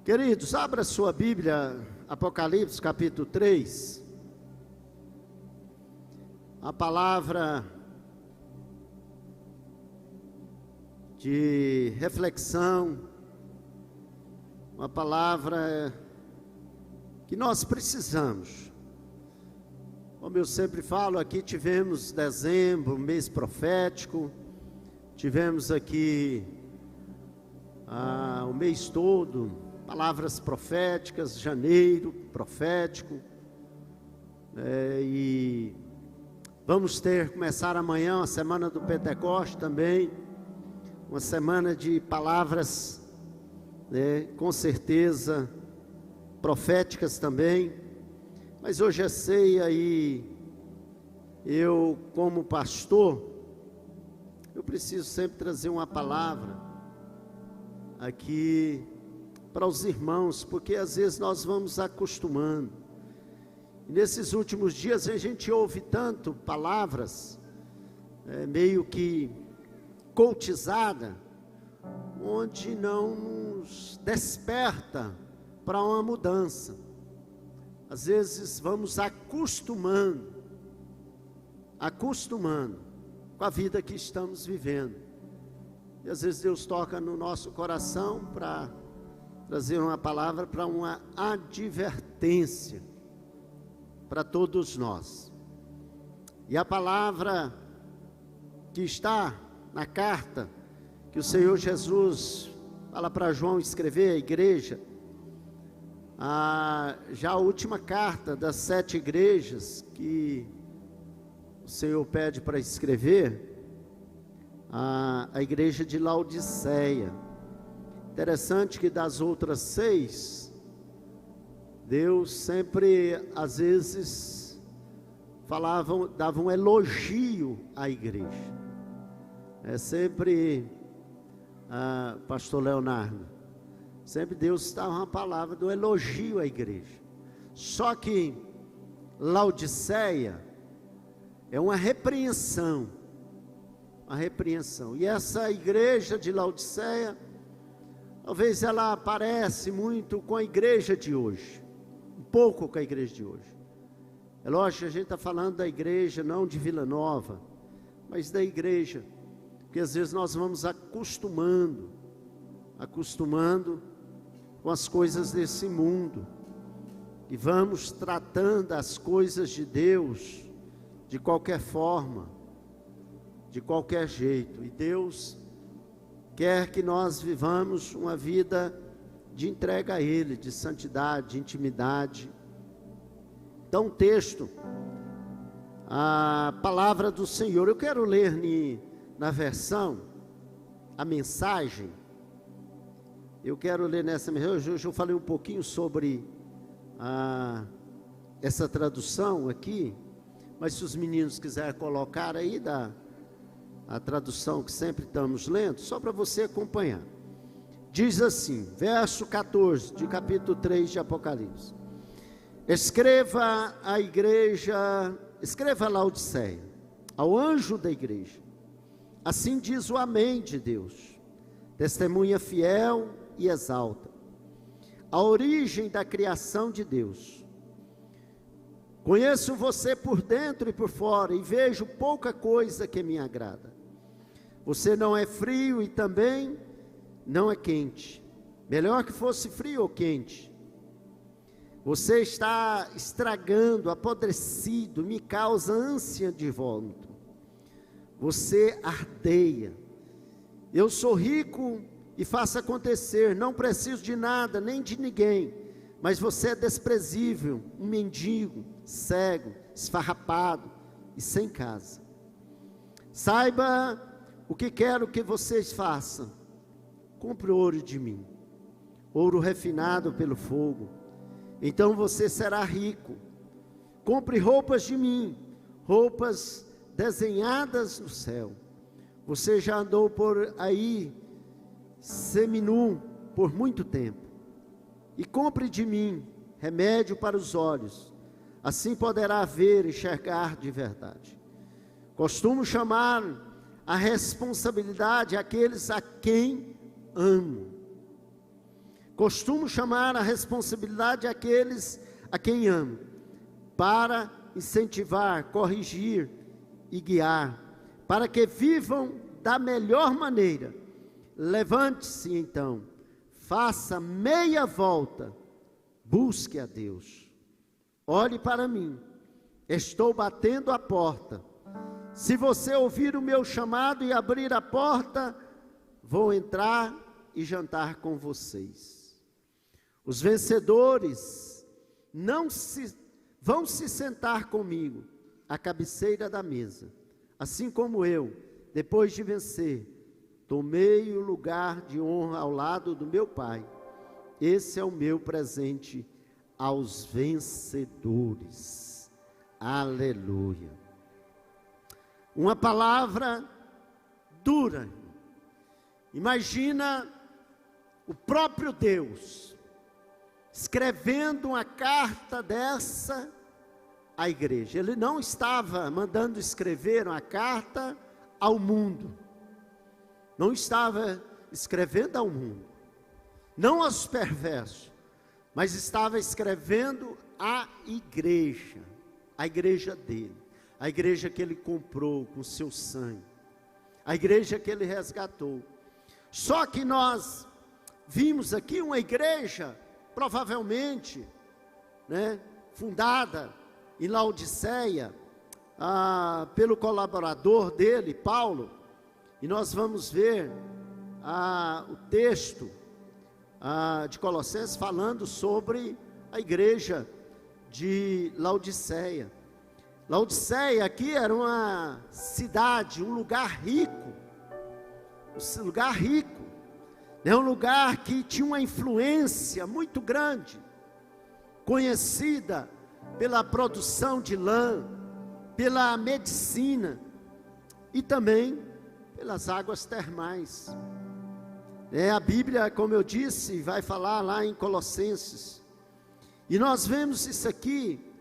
Queridos, abra sua Bíblia, Apocalipse capítulo 3. A palavra de reflexão, uma palavra que nós precisamos. Como eu sempre falo, aqui tivemos dezembro, mês profético, tivemos aqui o mês todo, palavras proféticas, janeiro profético, e vamos começar amanhã a semana do Pentecoste também, uma semana de palavras, com certeza, proféticas também. Mas hoje é ceia e eu, como pastor, eu preciso sempre trazer uma palavra aqui para os irmãos, porque às vezes nós vamos acostumando. E nesses últimos dias a gente ouve tanto palavras, meio que coachizada, onde não nos desperta para uma mudança. Às vezes vamos acostumando com a vida que estamos vivendo. E às vezes Deus toca no nosso coração para trazer uma palavra, para uma advertência para todos nós. E a palavra que está na carta que o Senhor Jesus fala para João escrever à igreja, já a última carta das 7 igrejas que o Senhor pede para escrever, a igreja de Laodiceia. Interessante que das outras 6, Deus sempre, às vezes, dava um elogio à igreja. Sempre, pastor Leonardo, sempre Deus dava uma palavra do elogio à igreja. Só que Laodiceia é uma repreensão. E essa igreja de Laodiceia, talvez ela parece muito com a igreja de hoje, um pouco com a igreja de hoje. É lógico que a gente está falando da igreja, não de Vila Nova, mas da igreja, porque às vezes nós vamos acostumando com as coisas desse mundo, e vamos tratando as coisas de Deus de qualquer forma, de qualquer jeito. E Deus quer que nós vivamos uma vida de entrega a Ele, de santidade, de intimidade. Então, o texto, a palavra do Senhor, eu quero ler na versão, a mensagem. Eu quero ler nessa mensagem. Hoje eu falei um pouquinho sobre essa tradução aqui, mas se os meninos quiserem colocar aí a tradução que sempre estamos lendo, só para você acompanhar. Diz assim, verso 14 de capítulo 3 de Apocalipse: escreva a Laodiceia, ao anjo da igreja, assim diz o Amém de Deus, testemunha fiel e exalta, a origem da criação de Deus. Conheço você por dentro e por fora, e vejo pouca coisa que me agrada. Você não é frio e também não é quente. Melhor que fosse frio ou quente. Você está estragando, apodrecido, me causa ânsia de vômito. Você ardeia. Eu sou rico e faço acontecer, não preciso de nada, nem de ninguém. Mas você é desprezível, um mendigo, cego, esfarrapado e sem casa. Saiba o que quero que vocês façam. Compre ouro de mim, ouro refinado pelo fogo, então você será rico. Compre roupas de mim, roupas desenhadas no céu. Você já andou por aí seminu por muito tempo. E compre de mim remédio para os olhos, assim poderá ver e enxergar de verdade. Costumo chamar a responsabilidade àqueles a quem amo. Costumo chamar a responsabilidade aqueles a quem amo, para incentivar, corrigir e guiar, para que vivam da melhor maneira. Levante-se então, faça meia volta, busque a Deus. Olhe para mim, estou batendo a porta. Se você ouvir o meu chamado e abrir a porta, vou entrar e jantar com vocês. Os vencedores vão se sentar comigo à cabeceira da mesa, assim como eu, depois de vencer, tomei o lugar de honra ao lado do meu Pai. Esse é o meu presente aos vencedores. Aleluia. Uma palavra dura. Imagina o próprio Deus escrevendo uma carta dessa à igreja. Ele não estava mandando escrever uma carta ao mundo. Não estava escrevendo ao mundo, não aos perversos, mas estava escrevendo à igreja, a igreja dele, a igreja que ele comprou com seu sangue, a igreja que ele resgatou. Só que nós vimos aqui uma igreja, provavelmente, fundada em Laodiceia, pelo colaborador dele, Paulo. E nós vamos ver o texto de Colossenses falando sobre a igreja de Laodiceia. Laodiceia aqui era uma cidade, um lugar rico, um lugar que tinha uma influência muito grande, conhecida pela produção de lã, pela medicina e também pelas águas termais. A Bíblia, como eu disse, vai falar lá em Colossenses, e nós vemos isso aqui,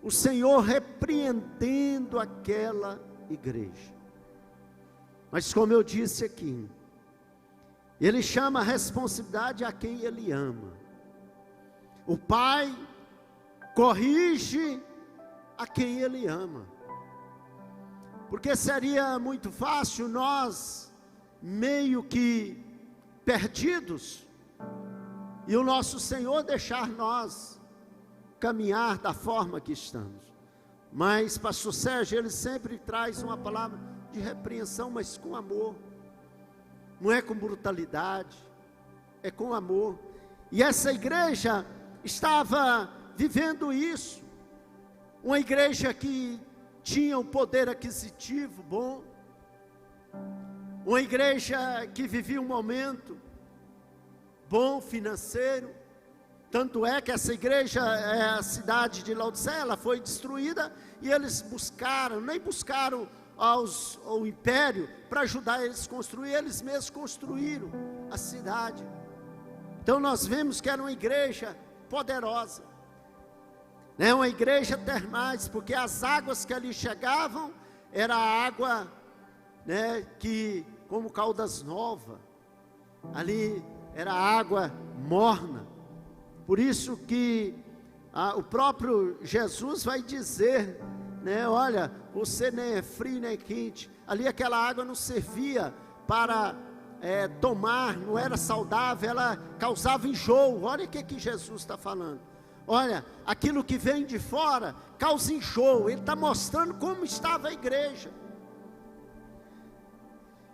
o Senhor repreendendo aquela igreja. Mas como eu disse aqui, Ele chama a responsabilidade a quem Ele ama. O Pai corrige a quem Ele ama. Porque seria muito fácil nós, meio que perdidos, e o nosso Senhor deixar nós caminhar da forma que estamos. Mas pastor Sérgio, ele sempre traz uma palavra de repreensão, mas com amor. Não é com brutalidade, é com amor. E essa igreja estava vivendo isso. Uma igreja que tinha um poder aquisitivo bom, uma igreja que vivia um momento bom financeiro. Tanto é que essa igreja, a cidade de Laodiceia, ela foi destruída, e eles nem buscaram ao império para ajudar eles a construir, eles mesmos construíram a cidade. Então nós vemos que era uma igreja poderosa, uma igreja termais, porque as águas que ali chegavam, era água, que, como Caldas Novas, ali era água morna. Por isso que o próprio Jesus vai dizer, olha, você nem é frio nem é quente. Ali aquela água não servia para tomar, não era saudável, ela causava enjoo. Olha o que Jesus está falando. Olha, aquilo que vem de fora causa enjoo. Ele está mostrando como estava a igreja.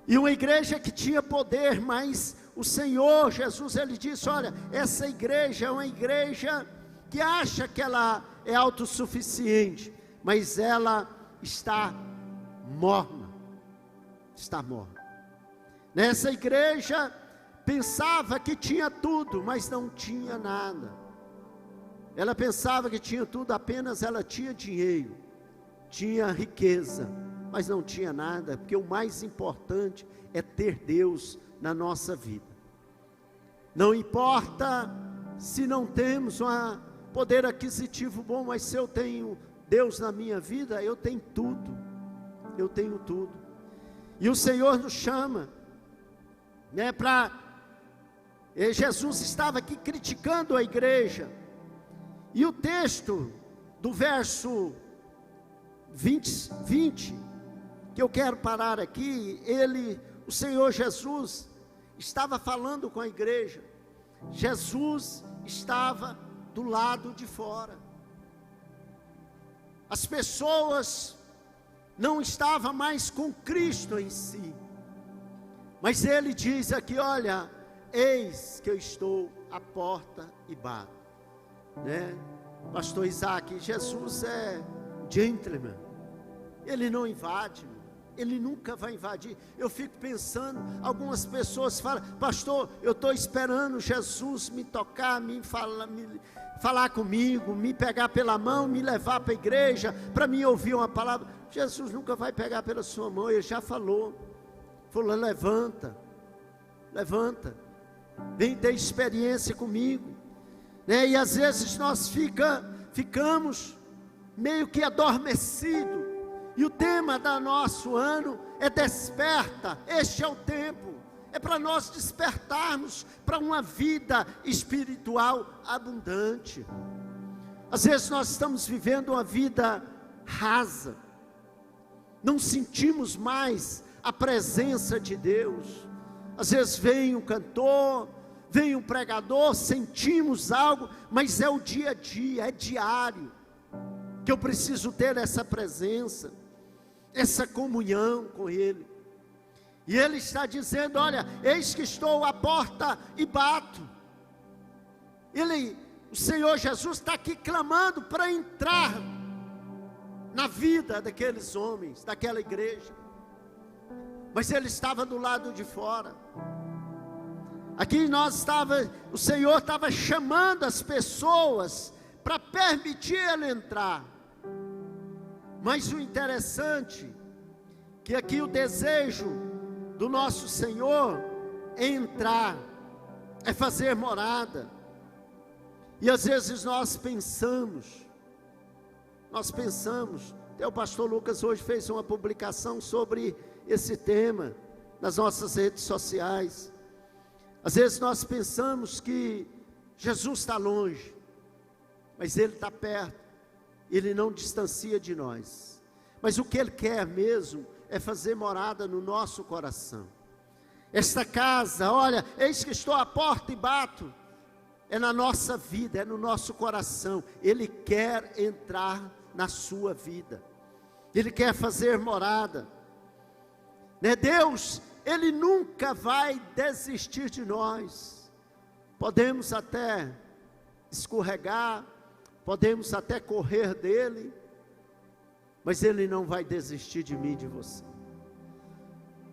E uma igreja que tinha poder, mas o Senhor Jesus, Ele disse, olha, essa igreja é uma igreja que acha que ela é autossuficiente, mas ela está morna. Está morna. Nessa igreja, pensava que tinha tudo, mas não tinha nada. Ela pensava que tinha tudo, apenas ela tinha dinheiro, tinha riqueza, mas não tinha nada, porque o mais importante é ter Deus na nossa vida. Não importa se não temos um poder aquisitivo bom, mas se eu tenho Deus na minha vida, eu tenho tudo. Eu tenho tudo. E o Senhor nos chama, para E Jesus estava aqui criticando a igreja. E o texto do verso 20, que eu quero parar aqui, o Senhor Jesus estava falando com a igreja. Jesus estava do lado de fora. As pessoas não estavam mais com Cristo em si. Mas ele diz aqui, olha, eis que eu estou à porta e bato, né? Pastor Isaac, Jesus é gentleman, ele não invade, ele nunca vai invadir. Eu fico pensando, algumas pessoas falam, pastor, eu estou esperando Jesus me tocar, me falar comigo, me pegar pela mão, me levar para a igreja, para me ouvir uma palavra. Jesus nunca vai pegar pela sua mão, ele já falou, levanta, vem ter experiência comigo, né? E às vezes nós ficamos meio que adormecidos, e o tema do nosso ano é desperta. Este é o tempo, é para nós despertarmos para uma vida espiritual abundante. Às vezes nós estamos vivendo uma vida rasa, não sentimos mais a presença de Deus. Às vezes vem um cantor, vem um pregador, sentimos algo, mas é o dia a dia, é diário, que eu preciso ter essa presença, essa comunhão com Ele. E Ele está dizendo, olha, eis que estou à porta e bato. O Senhor Jesus está aqui clamando para entrar na vida daqueles homens, daquela igreja. Mas Ele estava do lado de fora. Aqui o Senhor estava chamando as pessoas para permitir Ele entrar. Mas o interessante, que aqui o desejo do nosso Senhor é entrar, é fazer morada. E às vezes nós pensamos, até o pastor Lucas hoje fez uma publicação sobre esse tema, nas nossas redes sociais. Às vezes nós pensamos que Jesus está longe, mas Ele está perto, Ele não distancia de nós. Mas o que Ele quer mesmo é fazer morada no nosso coração. Esta casa, olha, eis que estou à porta e bato, é na nossa vida, é no nosso coração. Ele quer entrar na sua vida, Ele quer fazer morada, né? Deus, Ele nunca vai desistir de nós. Podemos até escorregar, podemos até correr dele, mas Ele não vai desistir de mim e de você.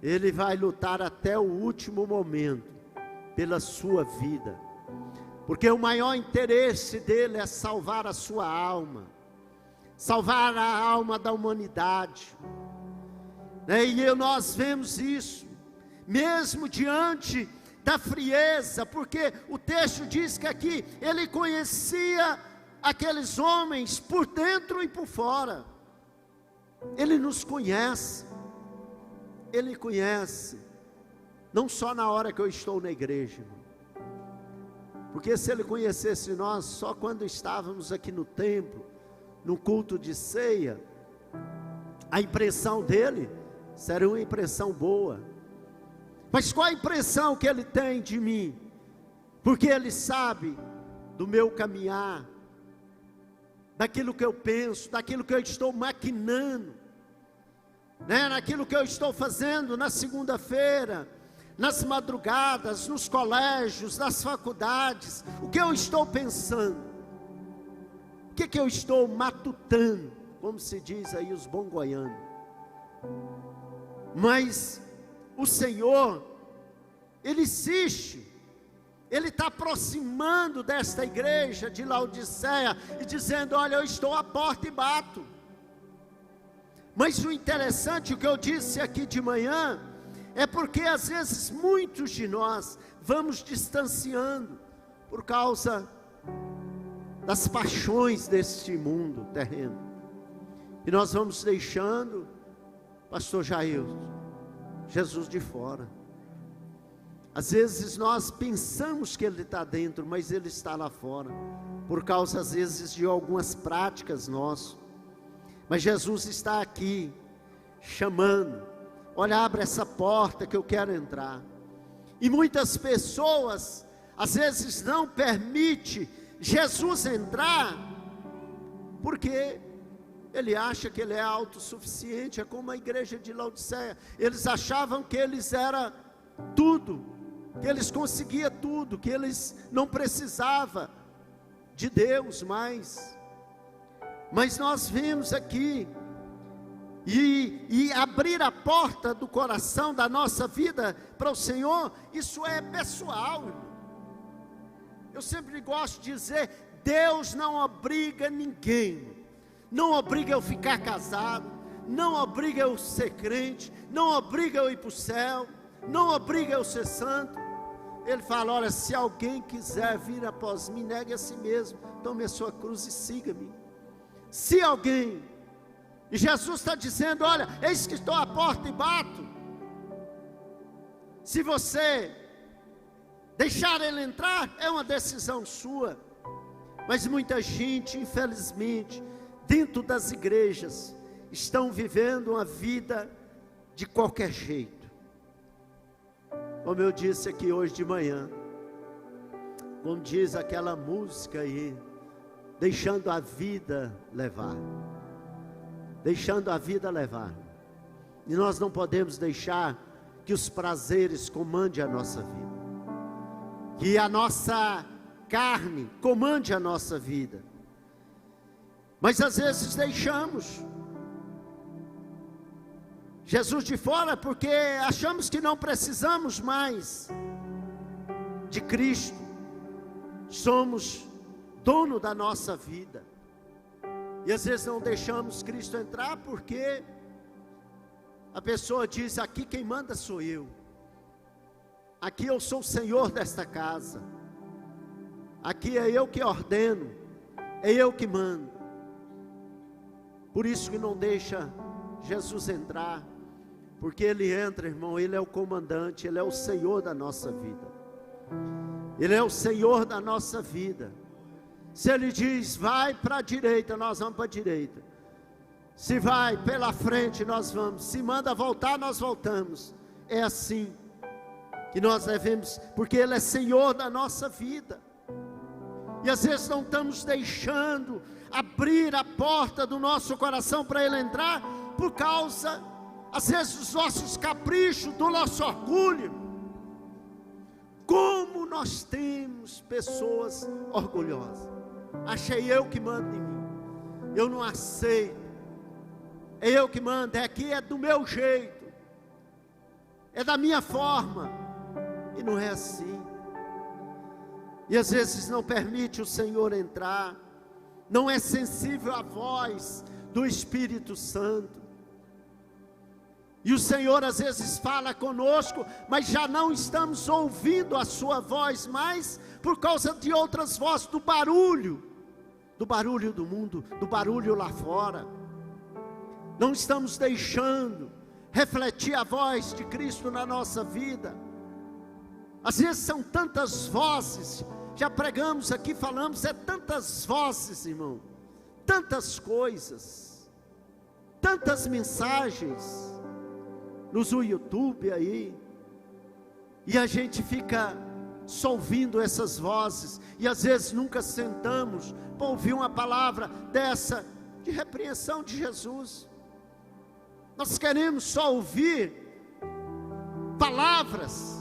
Ele vai lutar até o último momento pela sua vida, porque o maior interesse dele é salvar a sua alma, salvar a alma da humanidade, né? E nós vemos isso, mesmo diante da frieza, porque o texto diz que aqui, Ele conhecia aqueles homens por dentro e por fora. Ele nos conhece, Ele conhece, não só na hora que eu estou na igreja, porque se Ele conhecesse nós só quando estávamos aqui no templo, no culto de ceia, a impressão dele seria uma impressão boa. Mas qual a impressão que Ele tem de mim? Porque Ele sabe do meu caminhar, daquilo que eu penso, daquilo que eu estou maquinando, né? Naquilo que eu estou fazendo na segunda-feira, nas madrugadas, nos colégios, nas faculdades. O que eu estou pensando? O que eu estou matutando, como se diz aí os bons goianos? Mas o Senhor, Ele insiste, Ele está aproximando desta igreja de Laodiceia e dizendo, olha, eu estou à porta e bato. Mas o interessante, o que eu disse aqui de manhã, é porque às vezes muitos de nós vamos distanciando, por causa das paixões deste mundo terreno, e nós vamos deixando, pastor Jair, Jesus de fora. Às vezes nós pensamos que Ele está dentro, mas Ele está lá fora, por causa às vezes de algumas práticas nossas. Mas Jesus está aqui, chamando: olha, abre essa porta que eu quero entrar. E muitas pessoas, às vezes não permitem Jesus entrar, porque ele acha que ele é autossuficiente. É como a igreja de Laodiceia, eles achavam que eles eram tudo, que eles conseguiam tudo, que eles não precisavam de Deus mais. Mas nós vemos aqui, e abrir a porta do coração da nossa vida para o Senhor, isso é pessoal, irmão. Eu sempre gosto de dizer: Deus não obriga ninguém, não obriga eu ficar casado, não obriga eu ser crente, não obriga eu ir para o céu, não obriga eu ser santo. Ele fala: olha, se alguém quiser vir após mim, negue a si mesmo, tome a sua cruz e siga-me. Se alguém, e Jesus está dizendo: olha, eis que estou à porta e bato. Se você deixar Ele entrar, é uma decisão sua. Mas muita gente, infelizmente, dentro das igrejas, estão vivendo uma vida de qualquer jeito. Como eu disse aqui hoje de manhã, como diz aquela música aí, deixando a vida levar. Deixando a vida levar. E nós não podemos deixar que os prazeres comandem a nossa vida, que a nossa carne comande a nossa vida. Mas às vezes deixamos Jesus de fora, porque achamos que não precisamos mais de Cristo. Somos dono da nossa vida, e às vezes não deixamos Cristo entrar, porque a pessoa diz: aqui quem manda sou eu, aqui eu sou o Senhor desta casa, aqui é eu que ordeno, é eu que mando. Por isso que não deixa Jesus entrar, porque Ele entra, irmão, Ele é o comandante, Ele é o Senhor da nossa vida, Ele é o Senhor da nossa vida. Se Ele diz: vai para a direita, nós vamos para a direita. Se vai pela frente, nós vamos. Se manda voltar, nós voltamos. É assim que nós devemos, porque Ele é Senhor da nossa vida. E às vezes não estamos deixando abrir a porta do nosso coração para Ele entrar, por causa, às vezes, dos nossos caprichos, do nosso orgulho. Como nós temos pessoas orgulhosas: achei eu que mando em mim, eu não aceito, é eu que mando, aqui é do meu jeito, é da minha forma. E não é assim. E às vezes não permite o Senhor entrar, não é sensível à voz do Espírito Santo. E o Senhor às vezes fala conosco, mas já não estamos ouvindo a sua voz mais, por causa de outras vozes, do barulho do mundo, do barulho lá fora. Não estamos deixando refletir a voz de Cristo na nossa vida. Às vezes são tantas vozes, já pregamos aqui, falamos, é tantas vozes, irmão, tantas coisas, tantas mensagens nos YouTube aí, e a gente fica só ouvindo essas vozes, e às vezes nunca sentamos para ouvir uma palavra dessa, de repreensão de Jesus. Nós queremos só ouvir palavras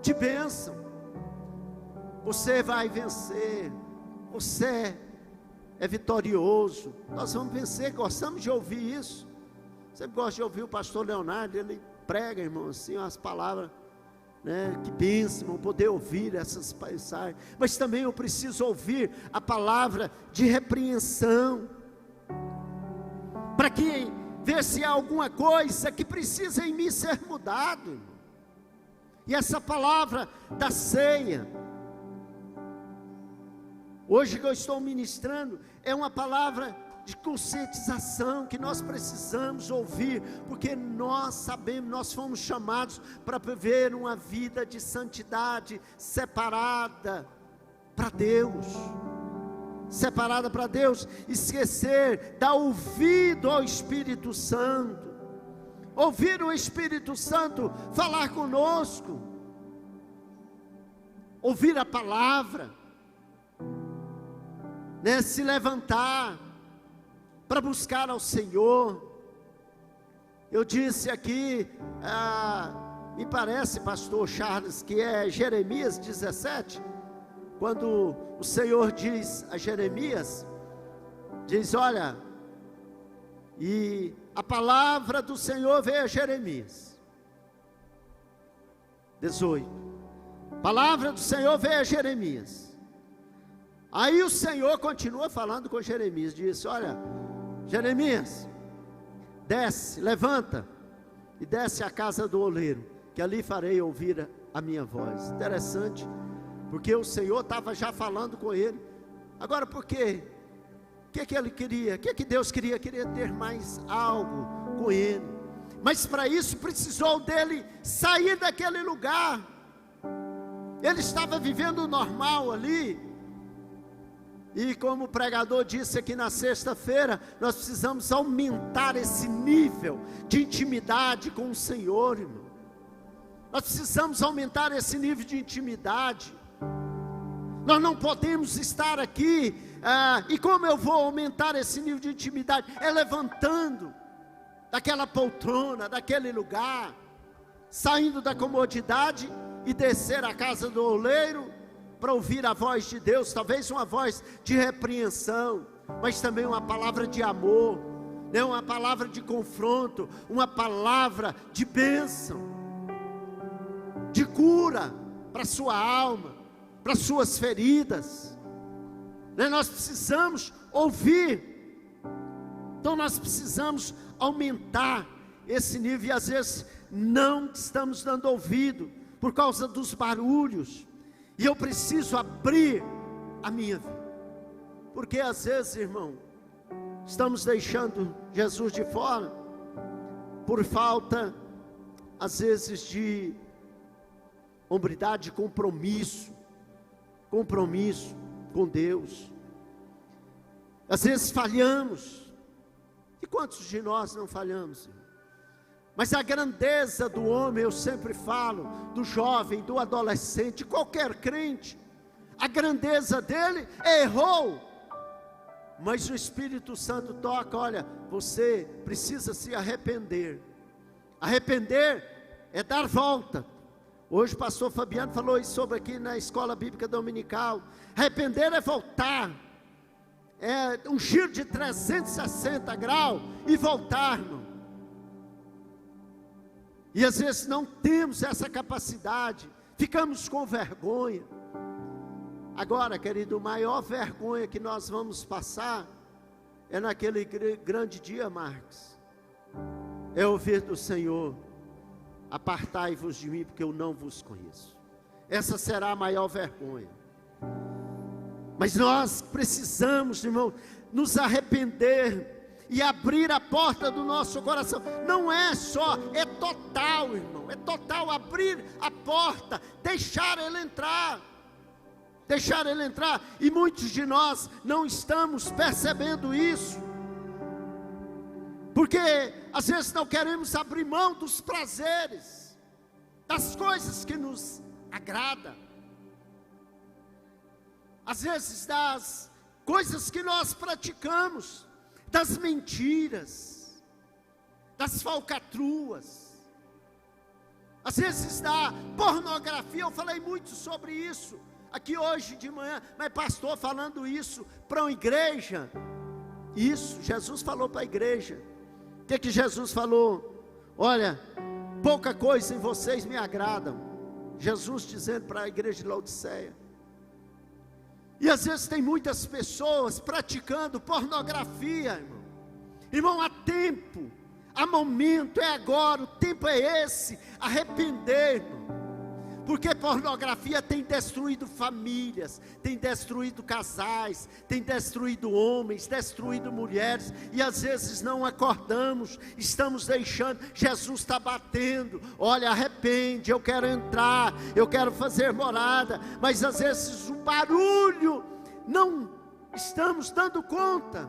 de bênção. Você vai vencer, você é vitorioso, nós vamos vencer. Gostamos de ouvir isso. Sempre gosto de ouvir o pastor Leonardo, ele prega, irmão, assim, as palavras, né, que bênção, poder ouvir essas mensagens. Mas também eu preciso ouvir a palavra de repreensão, para que ver se há alguma coisa que precisa em mim ser mudado, irmão. E essa palavra da ceia, hoje que eu estou ministrando, é uma palavra de conscientização que nós precisamos ouvir, porque nós sabemos, nós fomos chamados para viver uma vida de santidade, separada para Deus, esquecer, dar ouvido ao Espírito Santo, ouvir o Espírito Santo falar conosco, ouvir a palavra, né, se levantar para buscar ao Senhor. Eu disse aqui, me parece, pastor Charles, que é Jeremias 17, quando o Senhor diz a Jeremias, diz, olha, e a palavra do Senhor veio a Jeremias, 18, palavra do Senhor veio a Jeremias. Aí o Senhor continua falando com Jeremias, disse, olha, Jeremias, desce, levanta, e desce à casa do oleiro, que ali farei ouvir a minha voz. Interessante, porque o Senhor estava já falando com ele. Agora por quê? O que ele queria? O que Deus queria? Queria ter mais algo com ele, mas para isso precisou dele sair daquele lugar. Ele estava vivendo normal ali, e como o pregador disse aqui na sexta-feira, nós precisamos aumentar esse nível de intimidade com o Senhor, irmão. Nós precisamos aumentar esse nível de intimidade. Nós não podemos estar aqui, e como eu vou aumentar esse nível de intimidade? É levantando daquela poltrona, daquele lugar, saindo da comodidade e descer à casa do oleiro, para ouvir a voz de Deus, talvez uma voz de repreensão, mas também uma palavra de amor, né? Uma palavra de confronto, uma palavra de bênção, de cura para a sua alma, para as suas feridas, né? Nós precisamos ouvir, então nós precisamos aumentar esse nível, e às vezes não estamos dando ouvido, por causa dos barulhos, e eu preciso abrir a minha vida, porque às vezes, irmão, estamos deixando Jesus de fora, por falta, às vezes, de hombridade, compromisso com Deus. Às vezes falhamos, e quantos de nós não falhamos, irmão? Mas a grandeza do homem, eu sempre falo, do jovem, do adolescente, qualquer crente, a grandeza dele errou, mas o Espírito Santo toca, olha, você precisa se arrepender. Arrepender é dar volta. Hoje o pastor Fabiano falou isso sobre aqui na escola bíblica dominical. Arrepender é voltar, é um giro de 360 graus e voltar, irmão. E às vezes não temos essa capacidade, ficamos com vergonha. Agora, querido, a maior vergonha que nós vamos passar é naquele grande dia, Marcos, é ouvir do Senhor, apartai-vos de mim, porque eu não vos conheço. Essa será a maior vergonha. Mas nós precisamos, irmão, nos arrepender e abrir a porta do nosso coração. Não é só, é total, irmão, é total, abrir a porta, deixar Ele entrar, e muitos de nós não estamos percebendo isso, porque às vezes não queremos abrir mão dos prazeres, das coisas que nos agradam, às vezes das coisas que nós praticamos, das mentiras, das falcatruas, às vezes da pornografia. Eu falei muito sobre isso aqui hoje de manhã, mas pastor, falando isso para uma igreja, isso, Jesus falou para a igreja. O que Jesus falou? Olha, pouca coisa em vocês me agradam. Jesus dizendo para a igreja de Laodiceia. E às vezes tem muitas pessoas praticando pornografia, irmão. Irmão, há tempo, há momento, é agora, o tempo é esse, arrepender, irmão. Porque pornografia tem destruído famílias, tem destruído casais, tem destruído homens, destruído mulheres, e às vezes não acordamos, estamos deixando. Jesus está batendo, olha, arrepende, eu quero entrar, eu quero fazer morada, mas às vezes o barulho, não estamos dando conta,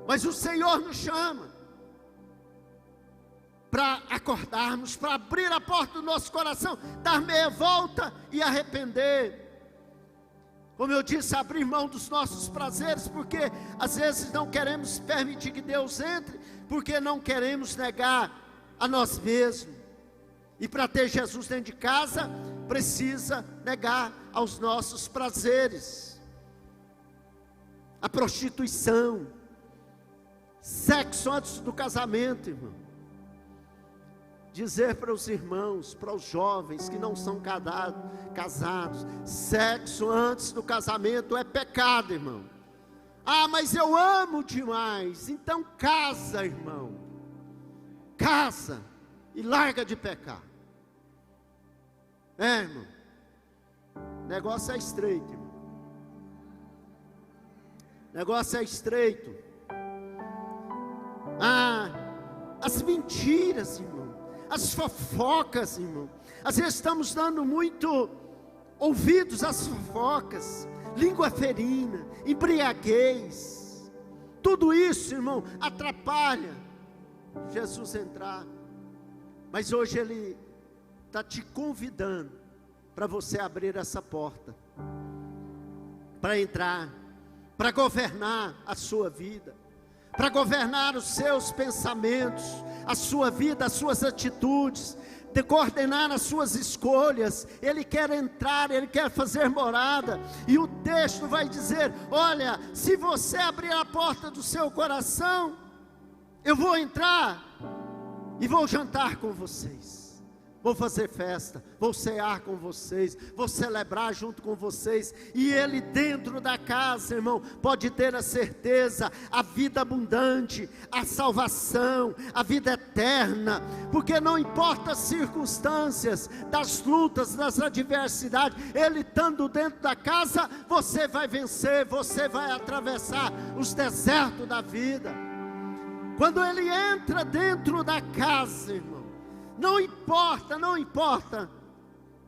mas o Senhor nos chama para acordarmos, para abrir a porta do nosso coração, dar meia volta e arrepender. Como eu disse, abrir mão dos nossos prazeres, porque às vezes não queremos permitir que Deus entre, porque não queremos negar a nós mesmos. E para ter Jesus dentro de casa, precisa negar aos nossos prazeres. A prostituição, sexo antes do casamento, irmão. Dizer para os irmãos, para os jovens que não são casados, sexo antes do casamento é pecado, irmão. Ah, mas eu amo demais. Então casa, irmão. Casa e larga de pecar. Irmão. O negócio é estreito, irmão. O negócio é estreito. As mentiras, irmão. As fofocas, irmão. Às vezes estamos dando muito ouvidos às fofocas, língua ferina, embriaguez. Tudo isso, irmão, atrapalha Jesus entrar. Mas hoje Ele está te convidando para você abrir essa porta, para entrar, para governar a sua vida, para governar os seus pensamentos, a sua vida, as suas atitudes, de coordenar as suas escolhas. Ele quer entrar, Ele quer fazer morada, e o texto vai dizer: olha, se você abrir a porta do seu coração, eu vou entrar, e vou jantar com vocês, vou fazer festa, vou cear com vocês, vou celebrar junto com vocês. E Ele dentro da casa, irmão, pode ter a certeza, a vida abundante, a salvação, a vida eterna, porque não importa as circunstâncias, das lutas, das adversidades, Ele estando dentro da casa, você vai vencer, você vai atravessar os desertos da vida. Quando Ele entra dentro da casa, irmão, não importa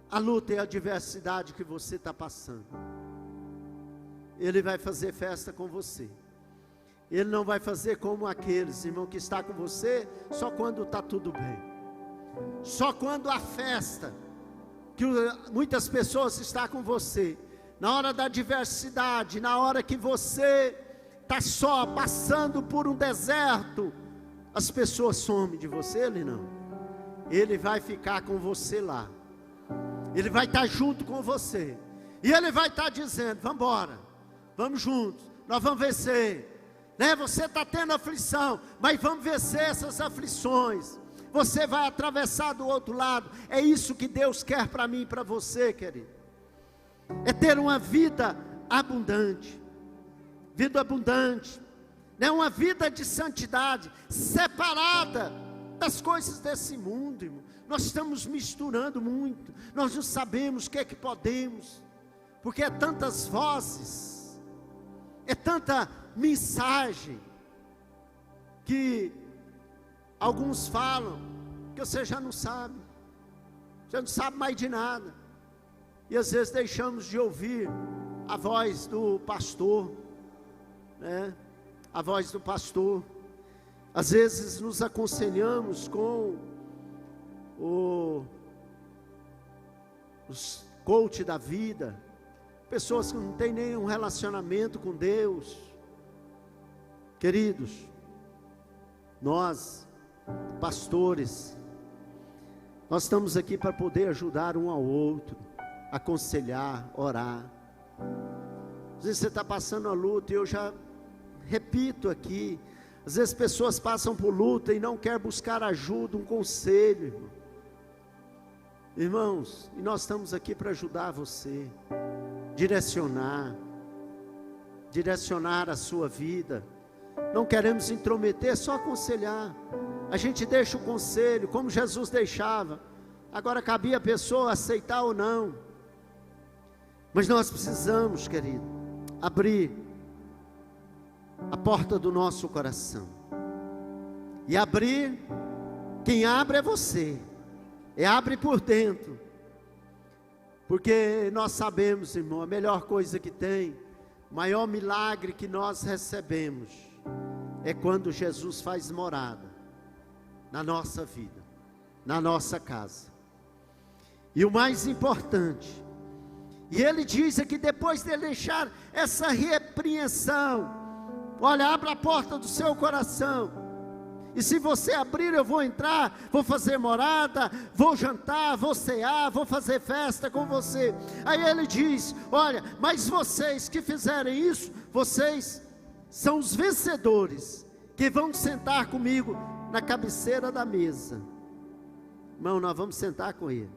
a luta e a adversidade que você está passando, Ele vai fazer festa com você. Ele não vai fazer como aqueles, irmão, que está com você só quando está tudo bem, só quando a festa, que muitas pessoas estão com você, na hora da adversidade, na hora que você está só passando por um deserto, as pessoas somem de você. Ele não. Ele vai ficar com você lá, Ele vai estar junto com você, e Ele vai estar dizendo: vamos embora, vamos juntos, nós vamos vencer, né? Você está tendo aflição, mas vamos vencer essas aflições, você vai atravessar do outro lado. É isso que Deus quer para mim e para você, querido, é ter uma vida abundante, né? Uma vida de santidade, separada das coisas desse mundo, irmão. Nós estamos misturando muito, nós não sabemos o que é que podemos, porque é tantas vozes, é tanta mensagem, que alguns falam, que você já não sabe mais de nada, e às vezes deixamos de ouvir a voz do pastor, né? A voz do pastor. Às vezes nos aconselhamos com os coach da vida, pessoas que não têm nenhum relacionamento com Deus. Queridos, nós, pastores, nós estamos aqui para poder ajudar um ao outro, aconselhar, orar. Às vezes você está passando a luta, e eu já repito aqui, às vezes pessoas passam por luta e não querem buscar ajuda, um conselho, irmão. Irmãos, e nós estamos aqui para ajudar você, direcionar a sua vida. Não queremos intrometer, só aconselhar. A gente deixa o conselho, como Jesus deixava, Agora cabia a pessoa aceitar ou não. Mas nós precisamos, querido, abrir a porta do nosso coração. E abrir, quem abre é você. Abre por dentro. Porque nós sabemos, irmão, a melhor coisa que tem, o maior milagre que nós recebemos, é quando Jesus faz morada na nossa vida, na nossa casa. E o mais importante, e ele diz aqui, depois de deixar essa repreensão, olha, abra a porta do seu coração, e se você abrir, eu vou entrar, vou fazer morada, vou jantar, vou cear, vou fazer festa com você. Aí ele diz, olha, mas vocês que fizerem isso, vocês são os vencedores, que vão sentar comigo na cabeceira da mesa. Irmão, nós vamos sentar com ele.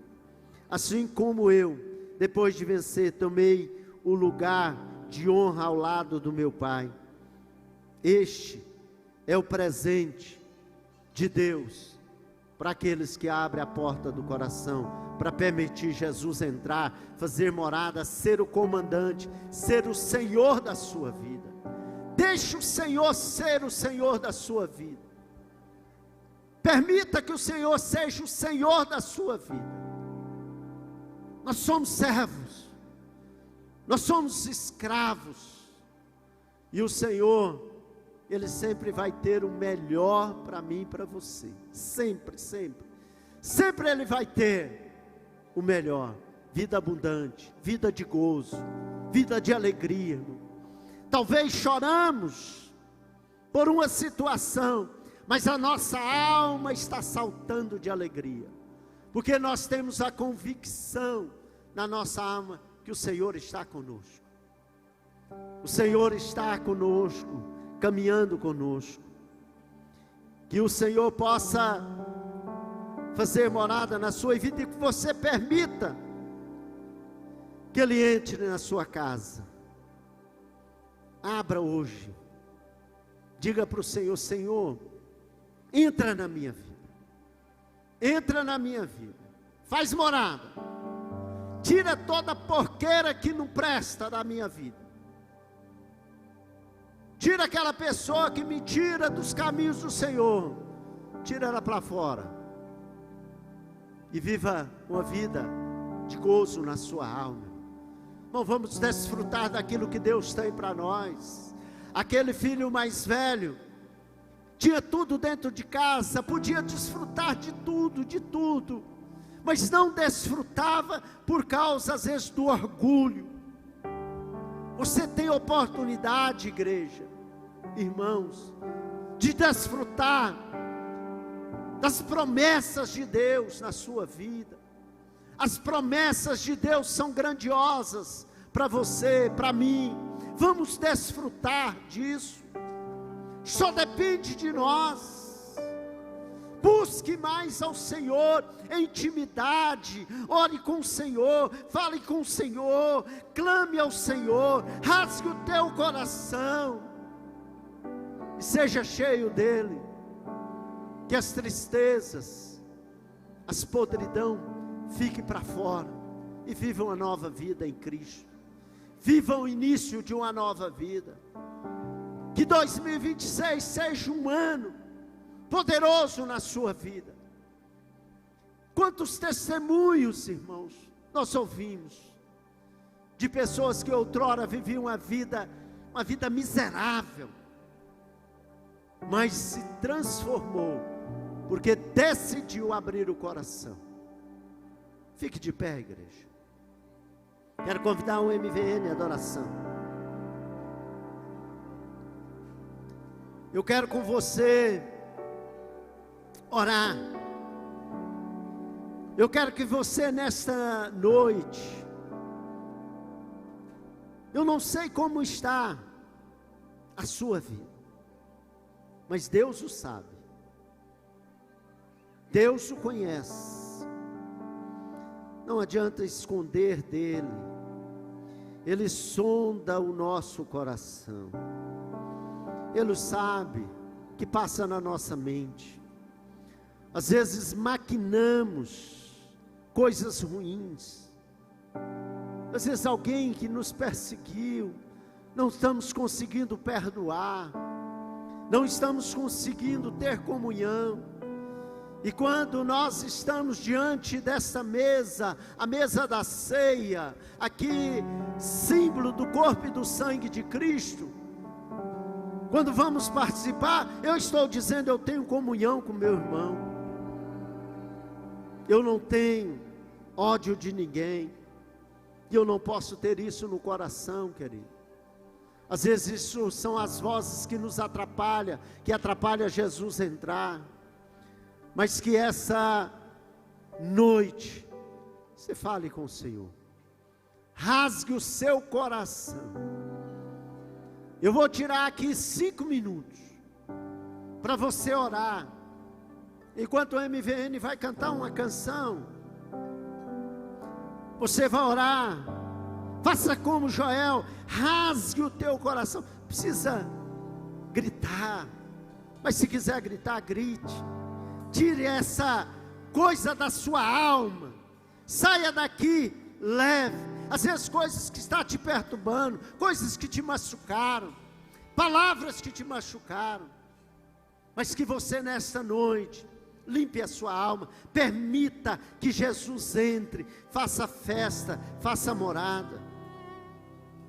Assim como eu, depois de vencer, tomei o lugar de honra ao lado do meu Pai. Este é o presente de Deus para aqueles que abrem a porta do coração, para permitir Jesus entrar, fazer morada, ser o comandante, ser o Senhor da sua vida. Deixe o Senhor ser o Senhor da sua vida. Permita que o Senhor seja o Senhor da sua vida. Nós somos servos, nós somos escravos, e o Senhor, Ele sempre vai ter o melhor para mim e para você, sempre, sempre, sempre Ele vai ter o melhor, vida abundante, vida de gozo, vida de alegria, irmão. Talvez choramos por uma situação, mas a nossa alma está saltando de alegria, porque nós temos a convicção na nossa alma que o Senhor está conosco. O Senhor está conosco, caminhando conosco. Que o Senhor possa fazer morada na sua vida e que você permita que Ele entre na sua casa. Abra hoje. Diga para o Senhor, Senhor, entra na minha vida. Entra na minha vida, faz morada, tira toda a porqueira que não presta da minha vida, tira aquela pessoa que me tira dos caminhos do Senhor, tira ela para fora, e viva uma vida de gozo na sua alma. Não vamos desfrutar daquilo que Deus tem para nós. Aquele filho mais velho, tinha tudo dentro de casa, podia desfrutar de tudo, mas não desfrutava por causa às vezes do orgulho. Você tem oportunidade, igreja, irmãos, de desfrutar das promessas de Deus na sua vida. As promessas de Deus são grandiosas para você, para mim. Vamos desfrutar disso. Só depende de nós. Busque mais ao Senhor em intimidade, ore com o Senhor, fale com o Senhor, clame ao Senhor, rasgue o teu coração e seja cheio dEle. Que as tristezas, as podridão fiquem para fora e vivam uma nova vida em Cristo. Vivam o início de uma nova vida. Que 2026 seja um ano poderoso na sua vida. Quantos testemunhos, irmãos, nós ouvimos de pessoas que outrora viviam uma vida miserável, mas se transformou porque decidiu abrir o coração. Fique de pé, igreja. Quero convidar o MVN Adoração. Eu quero com você orar. Eu quero que você nesta noite, eu não sei como está a sua vida, mas Deus o sabe. Deus o conhece. Não adianta esconder dele. Ele sonda o nosso coração. Ele sabe o que passa na nossa mente. Às vezes maquinamos coisas ruins. Às vezes alguém que nos perseguiu, não estamos conseguindo perdoar, não estamos conseguindo ter comunhão. E quando nós estamos diante dessa mesa, a mesa da ceia, aqui símbolo do corpo e do sangue de Cristo, quando vamos participar, eu estou dizendo, eu tenho comunhão com meu irmão, eu não tenho ódio de ninguém, e eu não posso ter isso no coração, querido. Às vezes isso são as vozes que nos atrapalham, que atrapalham Jesus entrar, mas que essa noite, você fale com o Senhor, rasgue o seu coração. Eu vou tirar aqui 5 minutos, para você orar, enquanto o MVN vai cantar uma canção, você vai orar, faça como Joel, rasgue o teu coração, não precisa gritar, mas se quiser gritar, grite, tire essa coisa da sua alma, saia daqui leve, às vezes coisas que estão te perturbando, coisas que te machucaram, palavras que te machucaram, mas que você nesta noite, limpe a sua alma, permita que Jesus entre, faça festa, faça morada.